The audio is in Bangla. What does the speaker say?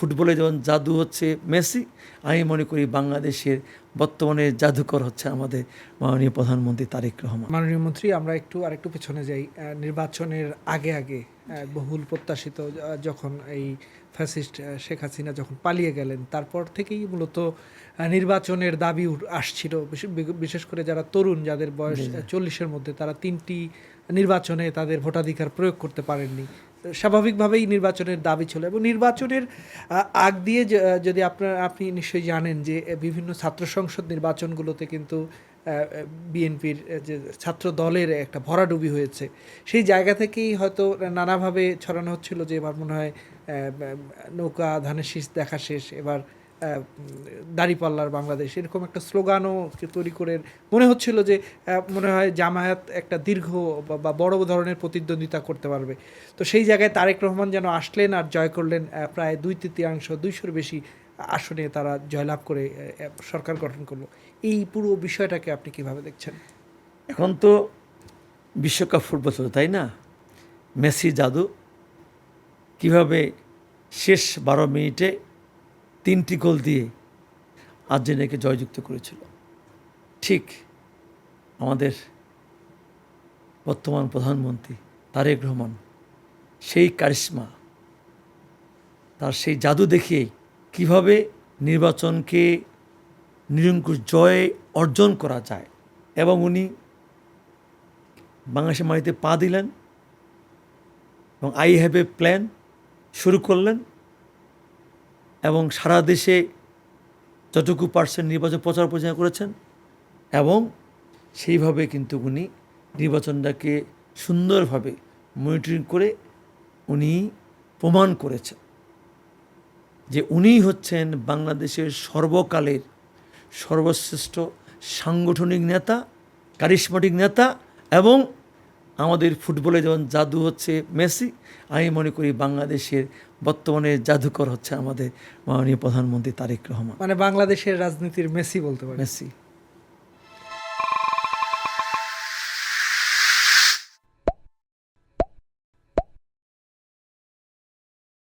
ফুটবলে যেমন জাদু হচ্ছে মেসি, আমি মনে করি বাংলাদেশের বর্তমানে জাদুকর হচ্ছে আমাদের মাননীয় প্রধানমন্ত্রী তারেক রহমান। মাননীয় মন্ত্রী, আমরা আরেকটু পেছনে যাই। নির্বাচনের আগে বহুল প্রত্যাশিত যখন এই ফ্যাসিস্ট শেখ হাসিনা যখন পালিয়ে গেলেন, তারপর থেকেই মূলত নির্বাচনের দাবি আসছিল। বিশেষ করে যারা তরুণ, যাদের বয়স 40-এর মধ্যে, তারা 3টি নির্বাচনে তাদের ভোটাধিকার প্রয়োগ করতে পারেননি। স্বাভাবিকভাবেই নির্বাচনের দাবি ছিল, এবং নির্বাচনের আগ দিয়ে যদি আপনি নিশ্চয়ই জানেন যে বিভিন্ন ছাত্র সংসদ নির্বাচনগুলোতে কিন্তু বিএনপির যে ছাত্র দলের একটা ভরাডুবি হয়েছে। সেই জায়গা থেকেই হয়তো নানাভাবে ছড়ানো হচ্ছিল যে এবার মনে হয় নৌকা ধানের শীষ দেখা শেষ, এবার দাঁড়িপাল্লার বাংলাদেশ, এরকম একটা স্লোগানও তৈরি করে মনে হচ্ছিল যে মনে হয় জামায়াত একটা দীর্ঘ বা বড় ধরনের প্রতিদ্বন্দ্বিতা করতে পারবে। তো সেই জায়গায় তারেক রহমান যেন আসলেন আর জয় করলেন। প্রায় 2/3 200-র বেশি আসনে তারা জয়লাভ করে সরকার গঠন করলো। এই পুরো বিষয়টাকে আপনি কিভাবে দেখছেন? এখন তো বিশ্বকাপ ফুটবল চলে, তাই না? মেসি জাদু কিভাবে শেষ 12 মিনিটে 3টি গোল দিয়ে আর্জেন্টিনাকে জয়যুক্ত করেছিল, ঠিক আমাদের বর্তমান প্রধানমন্ত্রী তারেক রহমান সেই কারিশমা, তার সেই জাদু দেখিয়ে কিভাবে নির্বাচনকে নিরঙ্কুশ জয় অর্জন করা যায়, এবং উনি বাংলাদেশের মাটিতে পা দিলেন এবং আই হ্যাভ এ প্ল্যান শুরু করলেন, এবং সারা দেশে যতটুকু পারছেন নির্বাচন প্রচার প্রচার করেছেন, এবং সেইভাবে কিন্তু উনি নির্বাচনটাকে সুন্দরভাবে মনিটরিং করে উনি প্রমাণ করেছেন যে উনি হচ্ছেন বাংলাদেশের সর্বকালের সর্বশ্রেষ্ঠ সাংগঠনিক নেতা, কারিশমাটিক নেতা, এবং আমাদের ফুটবলে যেমন জাদু হচ্ছে মেসি, আমি মনে করি বাংলাদেশের বর্তমানে জাদুকর হচ্ছে আমাদের মাননীয় প্রধানমন্ত্রী তারেক রহমান। মানে বাংলাদেশের রাজনীতির মেসি বলতে পারেন। মেসি।